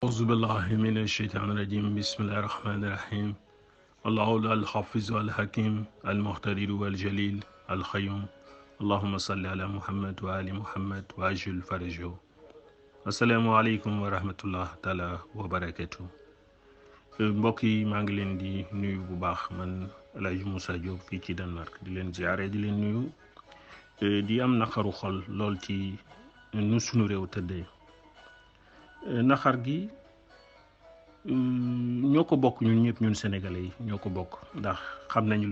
أعوذ بالله من الشيطان الرجيم بسم الله الرحمن الرحيم الله الحافظ الحكيم المقتدر والجليل الخيوم اللهم صل على محمد وآل محمد وعجل فرجه السلام عليكم ورحمة الله تعالى وبركاته mbokk yi maa ngi leen di nuyu bu baax man El Hadj Moussa Diop fii ci Danemark di leen ziare di leen nuyu di am naqaru xol lool ci nu sunu réew tëddee naxar gi ñoo ko bokk ñun ñëpp ñun sénégalais yi ñoo ko bokk ndax xam nañu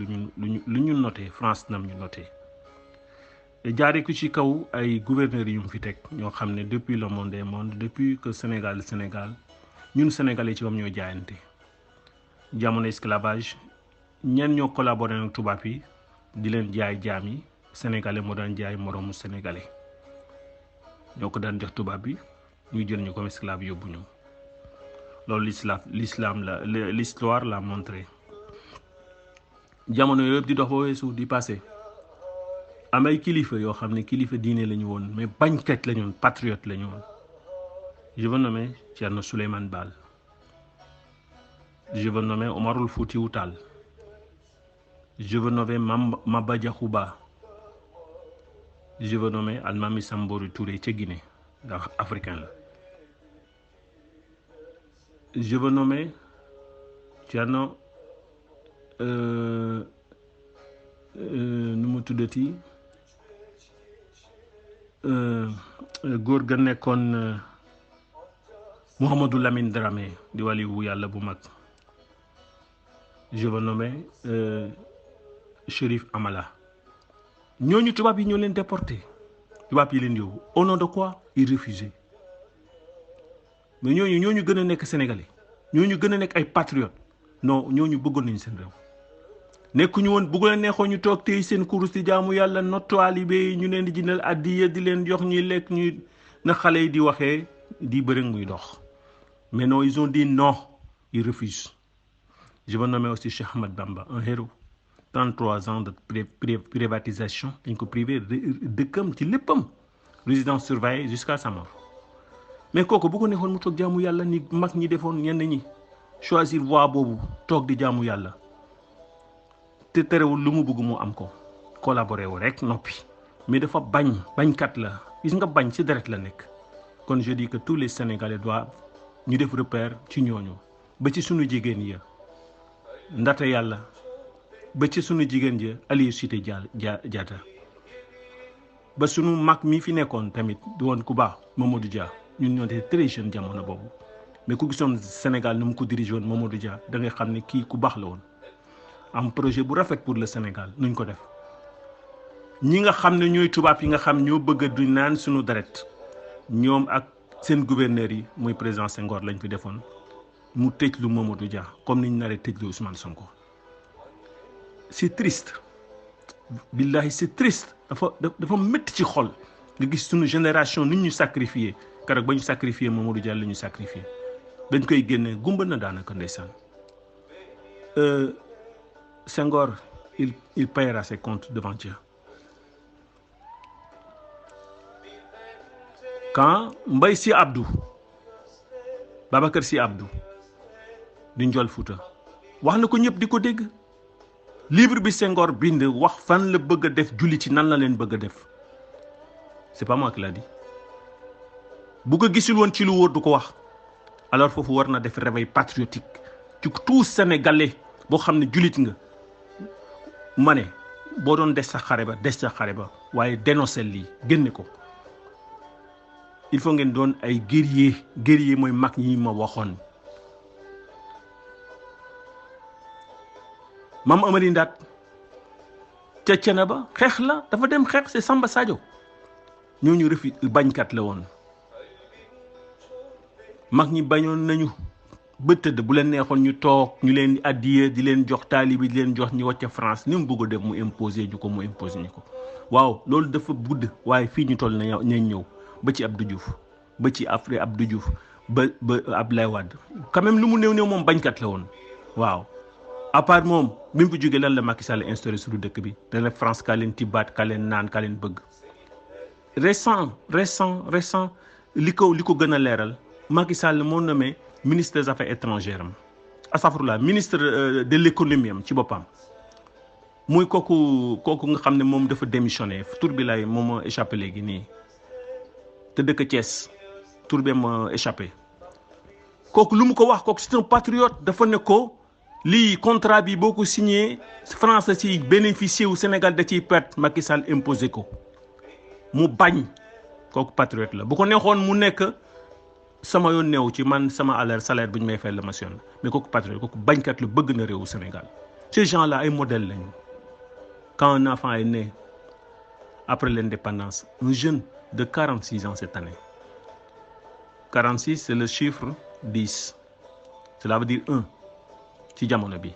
lu ñu noté France nam ñu noté jaare ko ci kaw ay gouverneurs yu mu fi teg ñoo xam ne depuis le monde des mondes depuis que Sénégal ñun sénégalais ci wam ñoo jaayante jamono esclavage ñen ñoo collaboré ak tubaab yi di leen jaay jaam yi sénégalais moo daan jaay moroomu sénégalais ñoo ko daan jox tubaab bi ñu jël ñu comme esclave yóbbu ñu loolu l'histoire l'a montré jamono yëpp di dox ba weesu di passé am ay kilifa yoo xam ne kilifa diine la ñu woon mais bañkat la ñu woon patriote la ñu woon je veux nommer Thierno Souleymane Baal je veux nommer Omarul Foutiyou Tall je veux nommer Maba Diakhou Ba je veux nommer Almami Sambori Touré ca Guinée ndax africain la je veux nommer Thierno nu mu tuddati góor ga nekkoon Mouhamadou Lamine Dramé di waliwu yàlla bu mag je veux nommer Chérif Amala ñooñu tubaab yi ñoo leen déporté tubaab yi leen yóbbu au nom de quoi ils refusaient mais ñooñu gën a nekk sénégalais ñooñu gën a nekk ay patriotes non ñooñu bëggoon nañu seen réew nekkuñu woon bëgg leen neexoon ñu toog tey seen kurus di jaamu yàlla not taalibe yi ñu leen di jëndal addiya di leen jox ñuy lekk ñuy na xale yi di waxee di bëri muy dox mais non ils ont dit non ils refusent. Je veux nommer aussi Cheikh Ahmad Bamba un héros 33 ans de privatisation dañ ko privé dëkkam ci léppam résidence surveillée jusqu'à sa mort mais kooku bu ko neexoon mu toog jaamu yàlla ni mag ñi defoon ñenn ñi choisir voie boobu toog di jaamu yàlla te terewul lu mu bëgg mu am ko collaborer wu rek noppi mais dafa bañkat la gis nga bañ ci deret la nekk kon je dis que tous les Sénégalais doivent ñu def repère ci ñooñu ba ci sunu jigéen ya ndate yàlla ba ci sunu jigéen ja Aline Sitoé Diatta ba sunu mag mi fi nekkoon tamit di woon ku baax Mamadou Dia ñun ñoo te très jeune jamono boobu mais ku gisoon Sénégal ni mu ko dirigé woon Mamadou Dia da ngay xam ne kii ku baax la woon am projet bu rafet pour le Sénégal nuñ ko def ñi nga xam ne ñooy tubaab yi nga xam ñoo bëgg du naan sunu deret ñoom ak seen gouverneur yi muy président Senghor lañ fi defoon mu tëj lu Mamadou Dia comme niñ naree tëj lu Ousmane Sonko c'est triste billahi c'est triste dafa métti ci xol nga gis sunu génération ni ñu sacrifié keroog ba ñu sacrifié Mamadou Dia la ñu sacrifié dañ koy génne gumba na daanaka ndeysaan Senghor il paiera ses comptes devant Dieu quand Mbaye Sy Abdou Babacar Sy Abdou di Ndiol Fouta wax na ko ñëpp di ko dégg livre bi Senghor bind wax fan la bëgg a def julli ci nan la leen bëgg a def c'est pas moi qui l'a dit bu ko gisul woon ci lu wóor du ko wax alors foofu war na def réveil patriotique ci tout Sénégalais boo xam ne jullit nga ma ne boo doon des sa xare ba waaye dénoncer lii génne ko il faut ngeen doon ay guerrier mooy mag ñi ma waxoon Mam Amari Ndaat ca Thiénaba xeex la dafa dem xeex c'est Samba Sadio ñooñu refi bañkat la woon mag ñi bañoon nañu ba tëdd bu leen neexoon ñu toog ñu leen addiye di leen jox taalibi di leen jox ñu wàcc France ni mu bëgg a def mu imposer ñu ko waaw loolu dafa gudd waaye fii ñu toll nañ ñëw ba ci Abdou Diouf ba ci après Abdou Diouf ba Abdoulaye Wade quand même lu mu néew moom bañkat la woon waaw à part moom bi mu fi jógee lan la Macky Sall instauré suñu dëkk bi dana France ka leen tibaat ka leen naan ka leen bëgg récent li ko gën a leeral Macky Sall moo nommé ministre des affaires étrangères am astafurlah ministre de l'économie am ci boppam muy kooku nga xam ne moom dafa démissionné tur bi lay moom moo échappé léegi nii te dëkk Thiès tur bi ma échappé kooku lu mu ko wax kooku c'est un patriote dafa ne ko lii contrat bi boo ko signé France da ciy bénéficié wu Sénégal da ciy perte Macky Sall imposé ko mu bañ kooku patriote la bu ko neexoon mu nekk sama yoon neew ci man sama salaire bu ñu may fay la ma sion mais kooku patriote kooku bañkat lu bëgg na réewu Sénégal ces gens là ay modèles lañu. Quand un enfant est né après l'indépendance, un jeune de 46 ans cette année. 46, c'est le chiffre 10. Cela veut dire 1 ci jamono bi.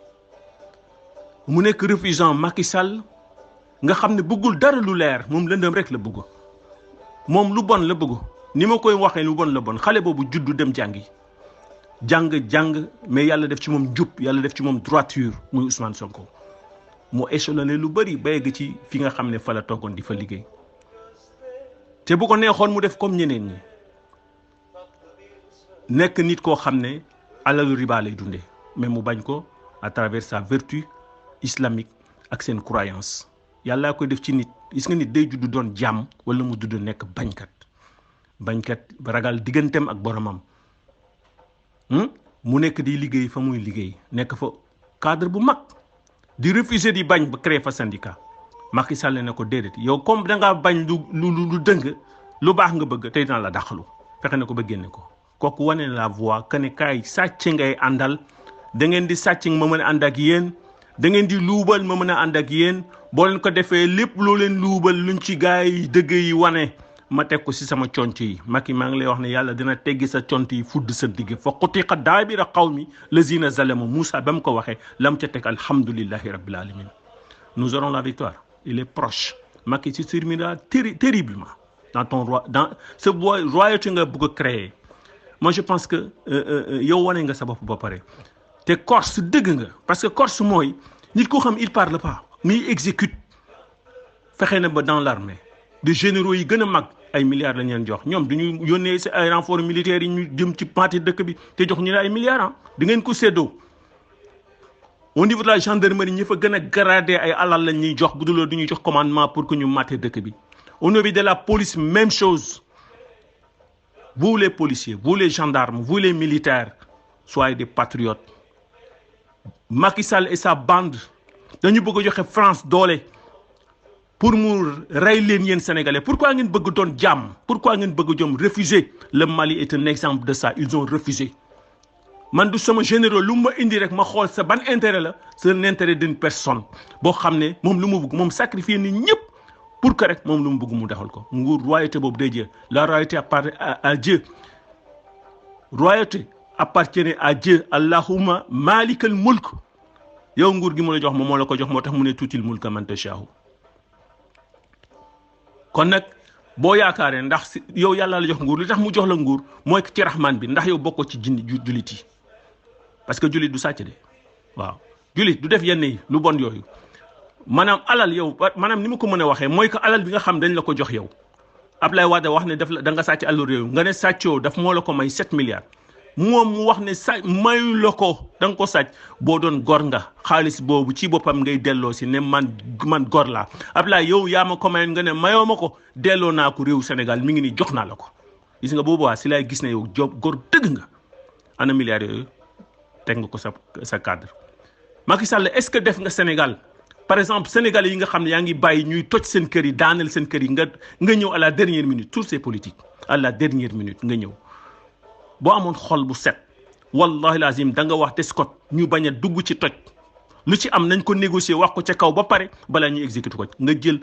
mu nekk refusant Macky Sall nga xam ne bëggul dara lu leer moom lëndëm rek la bëgg moom lu bon la bëgg ni ma koy waxee lu bon la bon xale boobu juddu dem jàng mais yàlla def ci moom njub yàlla def ci moom droiture muy Ousmane Sonko. moo échelonné lu bëri ba yegg ci fi nga xam ne fa la toogoon di fa liggéey te bu ko neexoon mu def comme ñeneen ñi nekk nit koo xam ne alalu riba lay dundee mais mu bañ ko à travers sa vertu islamique ak seen croyance yàlla koy def ci nit gis nga nit day judd doon jàmm wala mu judd nekk bañkat ragal digganteem ak boromam mu nekk di liggéey fa muy liggéey nekk fa cadre bu mag. di refuser di bañ ba créer fa syndicat Macky Sall ne ko déedéet yow comme da ngaa bañ lu dëng lu baax nga bëgg tey dina la dàqalu fexe na ko ba génne ko kooku wane na la voix que ne kaay sàcc ngay àndal da ngeen di sàcc ma mën a ànd ak yéen da ngeen di luubal ma mën a ànd ak yéen boo leen ko defee lépp loo leen luubal luñ ci gaay yi dëgg yi wane ma teg ko si sama conc yi Macky maa ngi lay wax ne yàlla dina teggi sa conc yi fudd sa digg fa xutiqa daabira qawmi lazina zalamu Moussa ba mu ko waxee lam ca teg alhamdulillahi rabbil alamin nous aurons la victoire il est proche Macky se terminera terriblement dans ce royauté nga bëgg a créer moi je pense que yow wane nga sa bopp ba pare te Corse dëgg nga parce que Corse mooy nit ko xam il parle pas mais il exécute fexe na ba dans l'armée de généraux yi gën a mag ay milliards lañ leen jox ñoom duñu yónnee si ay renforts militaires yi ñu jëm ci parti dëkk bi te jox ñu ne ay milliards di ngeen ko séddoo au niveau de la gendarmerie ñi fa gën a gradé ay alal lañ ñuy jox bu dul du ñuy jox commandement pour que ñu maté dëkk bi au niveau de la police même chose vous les policiers vous les gendarmes vous les militaires soyez des patriotes Macky Sall et sa bande dañu bëgg a joxe France doole pour mu rey leen yéen sénégalais pourquoi ngeen bëgg doon jàmm pourquoi ngeen bëgg jom refuser le Mali est un exemple de ça ils ont refusé man du sama généraux lu ma indi rek ma xool sa ban intérêt la c'est l'intérêt d'une personne boo xam ne moom lu mu bëgg moom sacrifier ni ñëpp pour que rek moom lu mu bëgg mu defal ko nguur royauté boobu day Dieu la royauté appartient à Dieu royauté appartient à Dieu allahumma malikal mulk yow nguur gi mu la jox moom moo la ko jox moo tax mu ne tuutil mulka man tashaahu kon nag boo yaakaaree ndax yow yàlla la jox nguur li tax mu jox la nguur mooy ci rahman bi ndax yow bokkoo ci jullit yi parce que jullit du sàcc de waaw jullit du def yenn yi lu bon yooyu maanaam alal yow maanaam ni ma ko mën a waxee mooy que alal bi nga xam dañ la ko jox yow Ablaye Wade wax ne daf la da nga sàcc alalu réew nga ne sàccoo daf moo la ko may 7 milliards moom mu wax ne mayu la ko da nga ko sàcc boo doon gor nga xaalis boobu ci boppam ngay delloo si ne man gor laa Ablaye yow yaa ma ko mayoon nga ne mayoo ma ko delloo naa ko réew Sénégal mi ngi nii jox naa la ko gis nga boobu waa si laay gis ne yow gor dëgg nga ana milliards yooyu teg nga ko sa cadre Macky Sall est-ce que def nga Sénégal par exemple sénégalais yi nga xam ne yaa ngi bàyyi ñuy toj seen kër yi daaneel seen kër yi nga ñëw à la dernière minute tous ces politiques à la dernière minute nga ñëw boo amoon xol bu set wallahi lazim da nga wax te scott ñu bañ a dugg ci toj lu ci am nañ ko négocier wax ko ca kaw ba pare balaa ñuy exécuter ko nga jël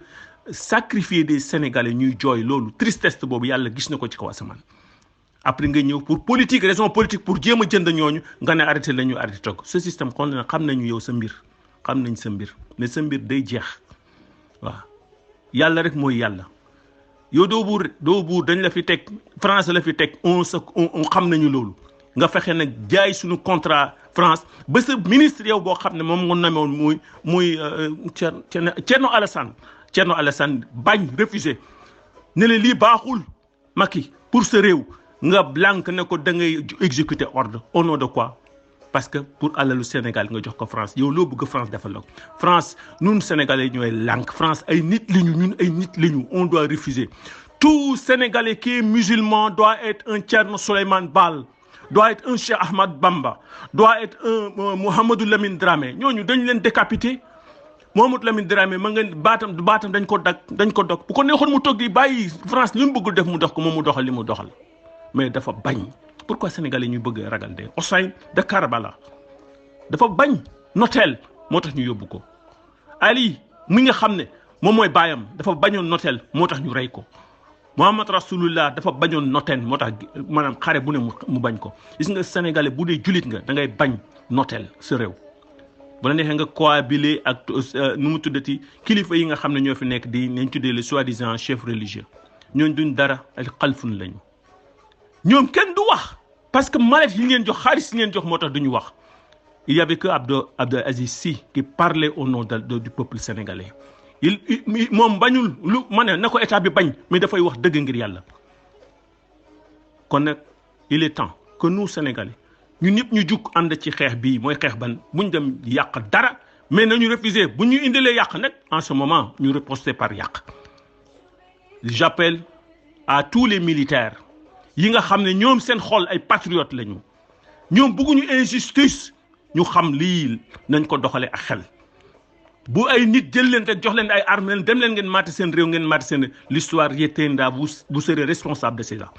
sacrifier des sénégalais ñuy jooy loolu tristesse boobu yàlla gis na ko ci kaw asamaan après nga ñëw pour politique raison politique pour jéem a jënd ñooñu nga ne arrêté la ñu arrêté toog ce système kon na xam nañu yow sa mbir xam nañ sa mbir mais sa mbir day jeex waaw yàlla rek mooy yàlla yow doo buur dañ la fi teg France la fi teg on xam nañu loolu nga fexe nag jaay suñu contrat France ba sa ministre yow boo xam ne moom nga namoon muy Thierno Alassane bañ refusé ne la lii baaxul Macky pour sa réew nga blanc ne ko da ngay exécuter ordre au nom de quoi parce que pour alalu Sénégal nga jox ko France yow loo bëgg France defal la ko France ñun Sénégalais ñooy lànk France ay nit lañu ñun ay nit lañu on doit refuser tout Sénégalais qui est musulman doit être un Thierno Souleymane Baal doit être un Cheikh Ahmad Bamba doit être un Mouhamadou Lamine Dramé ñooñu dañ leen décapité Mouhamadou Lamine Dramé ma ngeen baatam dañ ko dog bu ko neexoon mu toog di bàyyi France li mu bëgg def mu dox ko moom mu doxal li mu doxal mais dafa bañ pourquoi Sénégalais ñu bëgg ragal de Hossein de Karbala dafa bañ notel moo tax ñu yóbbu ko Ali mi nga xam ne moom mooy baayam dafa bañoon notel moo tax ñu rey ko Muhammad Rasulullah dafa bañoon noten moo tax maanaam xare bu ne mu bañ ko gis nga Sénégalais bu dee julit nga da ngay bañ notel sa réew bu la neexee nga cohabiler ak nu mu tuddati kilifa yi nga xam ne ñoo fi nekk di nañ tuddee les soi-disant chefs religieux ñooñ duñ dara ay xalfun lañu ñoom kenn du wax parce que mallette yi ngeen jox xaalis yi ngeen jox moo tax duñu wax il y avait que Abdou Aziz Sy qui parlait au nom du peuple sénégalais moom bañul lu ma ne na ko état bi bañ mais dafay wax dëgg ngir yàlla kon nag il est temps que nous Sénégalais ñu ñëpp ñu jug ànd ci xeex bii mooy xeex ban buñ dem yàq dara mais nañu refuser bu ñu indilee yàq nag en ce moment ñu riposter par yàq j'appelle à tous les militaires yi nga xam ne ñoom seen xol ay patriotes lañu ñoom bëgguñu injustice ñu xam lii nañ ko doxalee ak xel bu ay nit jël leen rek jox leen ay armes dem leen ngeen maati seen réew ngeen maati seen l'histoire yétenda vous serez responsable de cela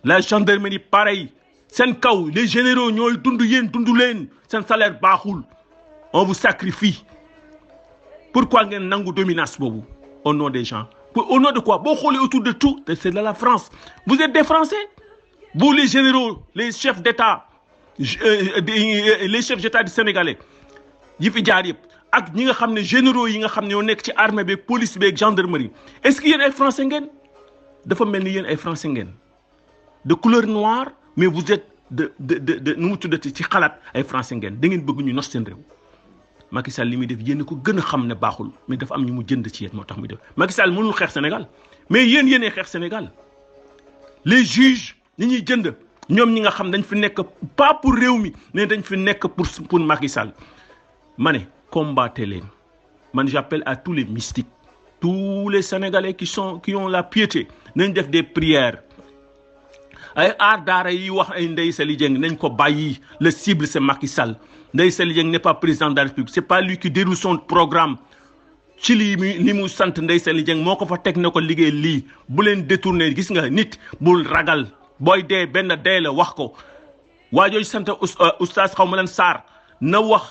la gendarmerie pareil seen kaw les généraux ñooy dund yéen dund leen seen salaire baaxul on vous sacrifie pourquoi ngeen nangu dominance boobu au nom des gens au nom de quoi boo xoolee autour de tout c'est de la France vous êtes des Français vous les généraux les chefs d'État les chefs d'État du Sénégalais yi fi jaar yëpp ak ñi nga xam ne généraux yi nga xam ne ñoo nekk ci armée beeg police beeg gendarmerie est-ce que yéen ay français ngeen dafa mel ni yéen ay français ngeen de couleur noire mais vous êtes de nu mu tuddati ci xalaat ay français ngeen da ngeen bëgg ñu nos seen réew Macky Sall li muy def yéen ko gën a xam ne baaxul mais dafa am ñu mu jënd ci yéen moo tax muy def Macky Sall mënul xeex Sénégal mais yéenay xeex Sénégal les juges ñi ñuy jënd ñoom ñi nga xam dañ fi nekk pas pour réew mi mais dañ fi nekk pour Macky Sall ma ne combattez leen man j'appelle à tous les mystiques tous les Sénégalais qui ont la piété nañ def des prières ay aar daara yi wax ay Ndeye Saly Dieng nañ ko bàyyi le cible c'est Macky Sall Ndeye Saly Dieng n'est pas président de la République c'est pas lui qui déroule son programme ci li mu sant Ndeye Saly Dieng moo ko fa teg na ko liggéey lii bu leen détourner gis nga nit bul ragal booy dee benn dee la wax ko waajooju sant oustaz xaw ma leen Sarr na wax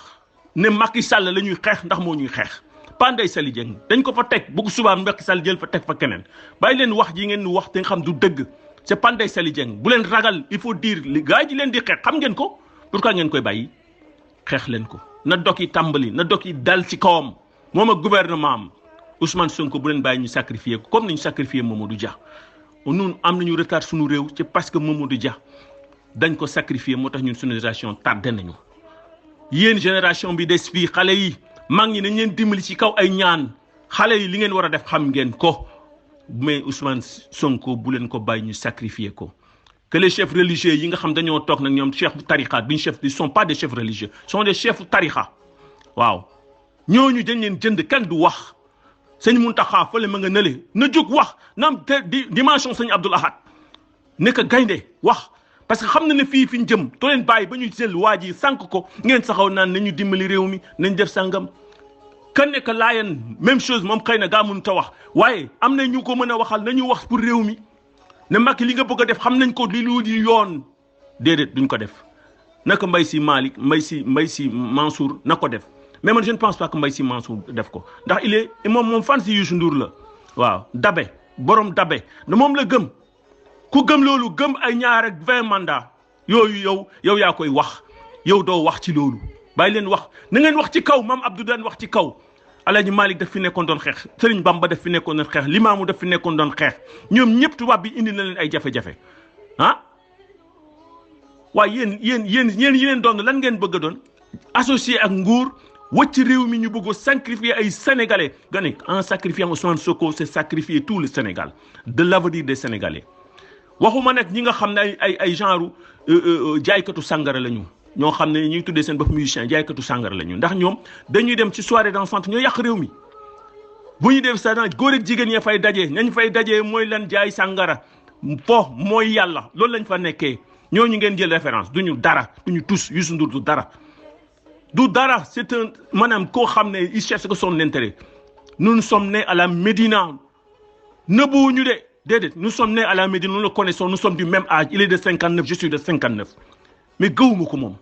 ne Macky Sall la ñuy xeex ndax moo ñuy xeex pas Ndeye Saly Dieng dañ ko fa teg bëgg subaa Macky Sall jël fa teg fa keneen bàyyi leen wax ji ngeen wax te nga xam du dëgg c'est pas Ndeye Saly Dieng bu leen ragal il faut dire li gars yi leen di xeex xam ngeen ko pourquoi ngeen koy bàyyi xeex leen ko na dog yi tàmbali na dog yi dal ci kawam moom ak gouvernement am Ousmane Sonko bu leen bàyyi ñu sacrifier ko comme ni ñu sacrifier Mamadou Dia ñun am nañu retard suñu réew c'est parce que Mamadou Dia dañ ko sacrifier moo tax ñun suñu génération tardé nañu yéen génération bi des fii xale yi mag ñi nañ leen dimbali ci kaw ay ñaan xale yi li ngeen war a def xam ngeen ko mais Ousmane Sonko bu leen ko bàyyi ñu sacrifier ko que les chefs religieux yi nga xam dañoo toog nag ñoom chef tariqa duñ chef ils sont pas des chefs religieux sont des chefs tariqa waaw ñooñu dañ leen jënd kenn du wax sëñ Mountakha fële ma nga nële na jóg wax na am dimension sëñ Abdoul Ahad nekk gaynde wax parce que xam na ne fii fi ñu jëm too leen bàyyi ba ñu jël waa ji sànq ko ngeen saxaw naan nañu dimbali réew mi nañ def sàngam kan nekk laayan même chose moom xëy na gaa mënut a wax waaye am na ñu ko mën a waxal nañu wax pour réew mi ne Macky li nga bëgg a def xam nañ ko li lu di yoon déedéet duñ ko def naka Mbaye Sy Malick Mbaye Sy Mansour na ko def mais man je ne pense pas que Mbaye Sy Mansour def ko ndax il est moom fan si Youssou Ndour la waaw dabe borom dabe ne moom la gëm ku gëm loolu gëm ay ñaar ak 20 mandats yooyu yow yaa koy wax yow doo wax ci loolu bàyyi leen wax na ngeen wax ci kaw maam Abdou daan wax ci kaw Alaaji Malick daf fi nekkoon doon xeex Serigne Bamba daf fi nekkoon doon xeex Limaamu daf fi nekkoon doon xeex ñoom ñëpp tubaab bi indi na leen ay jafe-jafe ah waaye yéen yi leen doon lan ngeen bëgg a doon associé ak nguur wacc réew mi ñu bëgg a sacrifier ay sénégalais nga ne en sacrifiant Ousmane Sonko c'est sacrifier tout le Sénégal de l'avenir des Sénégalais waxuma nag ñi nga xam ne ay genre jaaykatu sàngara la ñu ñoo xam ne ñuy tuddee seen bopp musicien jaaykatu sàngara la ñu ndax ñoom dañuy dem ci soirée dansante ñoo yàq réew mi bu ñu def sa góor ak jigéen ña fay daje nañ fay daje mooy lan jaay sàngara fo mooy yàlla loolu lañ fa nekkee ñooñu ngeen jël référence duñu dara duñu tous Youssou Ndour du dara c'est un maanaam koo xam ne il cherche que son intérêt nous sommes nés à la Médina nëbbuwuñu de déedéet nous sommes nés à la Médine nous le connaissons nous sommes du même âge il est de 59 je suis de 59 mais gëwuma ko moom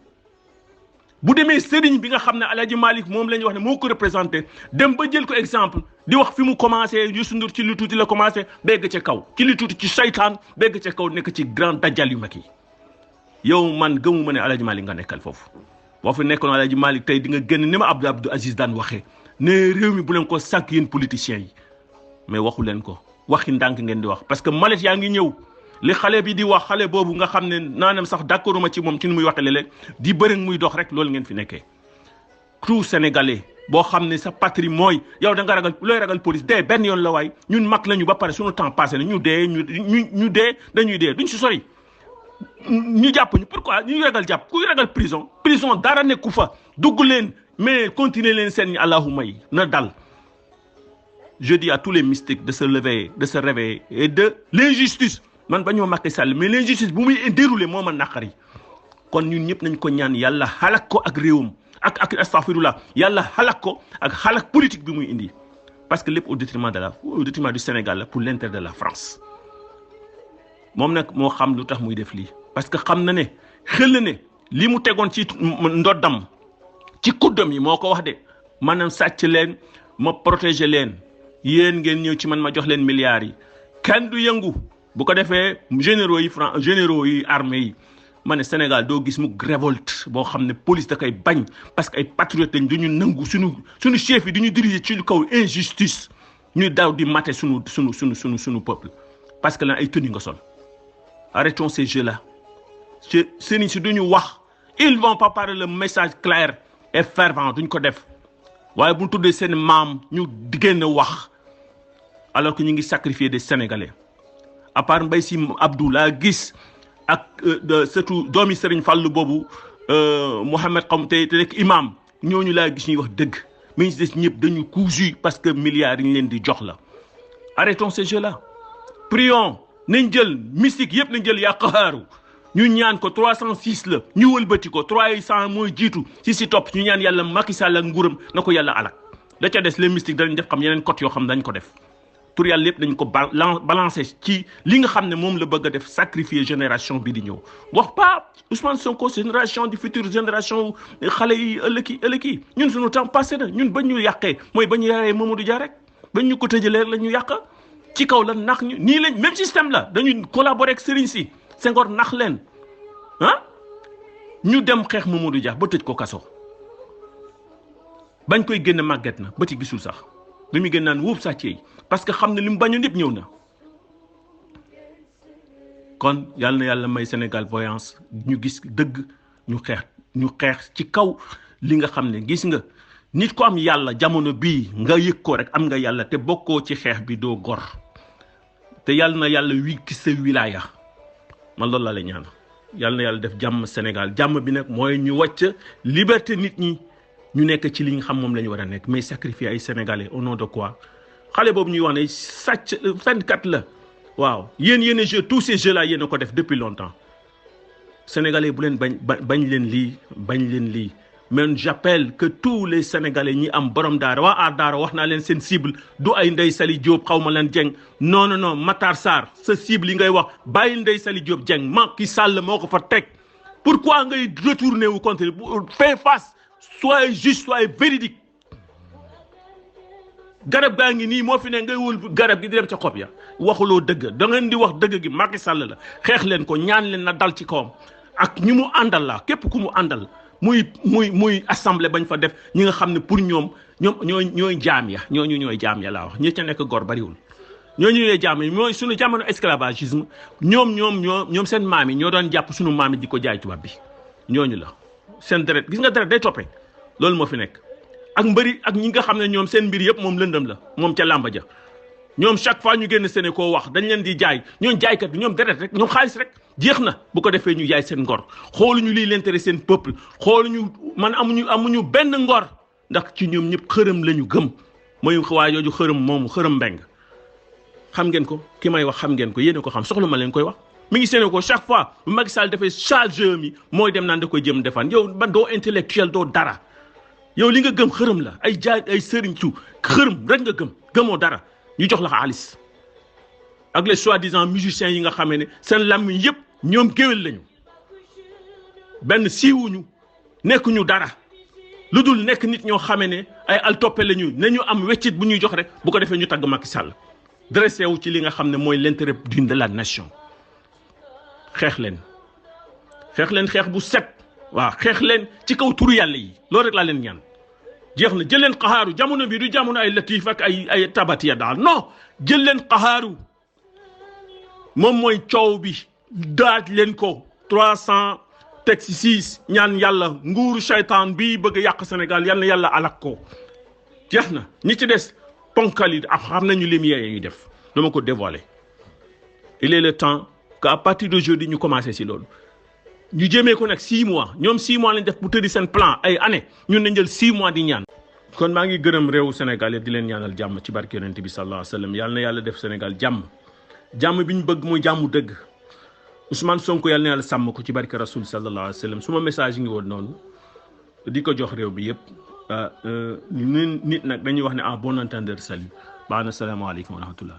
bu demee sëriñ bi nga xam ne Alaaji Malick moom la ñuy wax ne moo ko représenté dem ba jël ko exemple di wax fi mu commencé Youssou Ndour ci lu tuuti la commencé begg ca kaw ci lu tuuti ci saytaan begg ca kaw nekk ci grand dajjal yu mag yi yow man gëmuma ne Alaaji Malick nga nekkal foofu boo fi nekkoon Alaaji Malick tey di nga génn ni ma Abdou Aziz daan waxee ne réew mi bu leen ko sànq yéen politiciens yi mais waxu leen ko waxi ndànk ngeen di wax parce que malet yaa ngi ñëw li xale bi di wax xale boobu nga xam ne naanam sax d'accorduma ci moom ci nu muy waxee léeg-léeg di bëri muy dox rek loolu ngeen fi nekkee tout sénégalais boo xam ne sa patrie mooy yow da nga ragal looy ragal police dee benn yoon la waay ñun mag lañu ba pare suñu temps passé na ñu dee ñu dee dañuy dee duñ si sori ñu jàpp ñu pourquoi ñu ragal jàpp kuy ragal prison dara nekku fa dugg leen mais continuer leen seen ñi allahuma yi na dal je dis à tous les mystiques de se lever de se réveiller et de l'injustice man ba ñoo Macky Sall mais l'injustice bu muy déroulé moo ma naqari kon ñun ñëpp nañ ko ñaan yàlla xalak ko ak réewam ak astaghfirullah yàlla xalak ko ak xalak politique bi muy indi parce que lépp au détriment du Sénégal la pour l'intérêt de la France moom nag moo xam lu tax muy def lii parce que xam na ne xel ne li mu tegoon ci ndoddam ci kuddam yi moo ko wax de maanaam sàcc leen ma protéger leen yéen ngeen ñëw ci man ma jox leen milliards yi kenn du yëngu bu ko defee généraux yi armée yi ma ne Sénégal doo gis mu révolte boo xam ne police da koy bañ parce que ay patriotes lañ du ñu nangu suñu chef yi du ñu diriger ci kaw injustice ñuy daw di mater suñu peuple parce que lan ay tenue nga sol arrêtons ces jeux là sëriñ si duñu wax ils vont pas parler le message clair et fervent duñ ko def waaye bu ñu tuddee seen maam ñu génn wax alors que ñu ngi sacrifier des Sénégalais à part Mbaye Sy Abdou laa gis ak surtout doomi Serigne Fallou boobu Mouhamed xam te nekk imam ñooñu laa gis ñuy wax dëgg mais ñu des ñëpp dañu cousu parce que milliards yi ñu leen di jox la arrêtons ces jeux là prions nañ jël mystique yëpp nañ jël yàqaaru ñu ñaan ko 306 la ñu wëlbati ko 300 mooy jiitu si topp ñu ñaan yàlla Macky Sall ak nguuram na ko yàlla alak da ca des les mystiques dañ def xam yeneen côté yoo xam dañ ko def pour yàlla lépp dañ ko balancer ci li nga xam ne moom la bëgg a def sacrifier génération bi di ñëw wax pas Ousmane Sonko génération du futur génération xale yi ëllëg yi ñun suñu temps passé na ñun bañ ñu yàqee mooy ba ñu yaree Mamadou Dia rek bañ ñu ko tëjalee la ñu yàq ci kaw la nax ñu nii lañ même système la dañuy collaborer ak sëriñ si Senghor nax leen ñu dem xeex Mamadou Dia ba tëj ko kaso bañ koy génn màgget na ba ci gisul sax bi muy gën naan wóob sàccee parce que xam ne li mu bañoon yëpp ñëw na kon yàlla na yàlla may Sénégal voyance ñu gis dëgg ñu xeex ci kaw li nga xam ne gis nga nit ko am yàlla jamono bii nga yëg ko rek am nga yàlla te bokkoo ci xeex bi doo gor te yàlla na yàlla wikki sa wilaya man loolu laa lay ñaan yàlla na yàlla def jàmm Sénégal jàmm bi nag mooy ñu wàcc liberté nit ñi ñu nekk ci li nga xam moom la ñu war a nekk mais sacrifier ay Sénégalais au nom de quoi xale boobu ñuy wax ne sàcc fenkat la waaw yéen a jeu tous ces jeux là yéen a ko def depuis longtemps Sénégalais bu leen bañ leen lii mais j'appelle que tous les Sénégalais ñi am borom daara waa aar daara wax naa leen seen cible du ay Ndeye Saly Diop xaw ma leen Dieng non Matar Sarr sa cible yi ngay wax bàyyi Ndeye Saly Diop Dieng Macky Sall moo ko fa teg pourquoi ngay retourner wu contre fais face soyez juste soyez véridique garab gaa ngi nii moo fi ne ngay wul garab gi di dem ca xob ya waxuloo dëgg da ngeen di wax dëgg gi Macky Sall la xeex leen ko ñaan leen na dal ci kawam ak ñi mu àndal la képp ku mu àndal muy assemblée bañ fa def ñi nga xam ne pour ñoom ñooy jaam ya ñooy jaam ya laa wax ñi ca nekk gor bariwul ñooñu ñooy jaam ya mooy suñu jamono esclavagisme ñoom seen maam yi ñoo doon jàpp suñu maam yi di ko jaay tubaab bi ñooñu la seen deret gis nga deret day toppee loolu moo fi nekk ak mbëri ak ñi nga xam ne ñoom seen mbir yëpp moom lëndëm la moom ca làmba ja ñoom chaque fois ñu génn seen koo wax dañ leen di jaay ñoom jaaykat bi ñoom deret rek ñoom xaalis rek jeex na bu ko defee ñu jaay seen ngor xooluñu lii l'intérêt seen peuple xooluñu man amuñu benn ngor ndax ci ñoom ñëpp xërëm la ñu gëm mooy waa jooju xërëm moomu xërëm mbeng xam ngeen ko ki may wax xam ngeen ko yéen ko xam soxla ma leen koy wax mi ngi seen ko chaque fois bu Macky Sall dafay chargé mi mooy dem naan da koy jëm defaan yow ba doo intellectuel doo dara yow li nga gëm xërëm la ay jaay ay sëriñ su xërëm rek nga gëmoo dara ñu jox la xaalis ak les soi-disant musiciens yi nga xamee ne seen làmmiñ yëpp ñoom géwél lañu benn siiwuñu nekkuñu dara lu dul nekk nit ñoo xamee ne ay altoppe lañu nañu am weccit bu ñuy jox rek bu ko defee ñu tagg Macky Sall dressé wu ci li nga xam ne mooy l'intérêt de la nation xeex leen xeex bu set waaw xeex leen ci kaw turu yàlla yi loolu rek laa leen ñaan jeex na jël leen qaxaaru jamono bi du jamono ay latif ak ay tabatiya daal non jël leen qaxaaru moom mooy coow bi daaj leen ko 300 teg ci 6 ñaan yàlla nguuru shaytaan bi bëgg a yàq Sénégal yal na yàlla alak ko jeex na ñi ci des ponkal yi ak xam nañu lumière yi ñuy def dama ko dévoiler il est le temps qu'à partir d'aujourd'hui ñu commencé ci loolu ñu jëmee ko nag 6 mois ñoom 6 mois lañ def bu tëddi seen plan ay année ñun nañ jël 6 mois di ñaan. kon maa ngi gërëm réewu Sénégal di leen ñaanal jàmm ci barke yonent bi sallallahu alayhi wa sallam yàlla na yàlla def Sénégal jàmm bi ñu bëgg mooy jàmmu dëgg Ousmane Sonko yàlla na yàlla sàmm ko ci barke rasul sallallahu alayhi wa sallam suma message ngi woon noonu di ko jox réew bi yëpp nit nag dañuy wax ne en bon entendeur salut baax na salaamaaleykum wa rahmatullah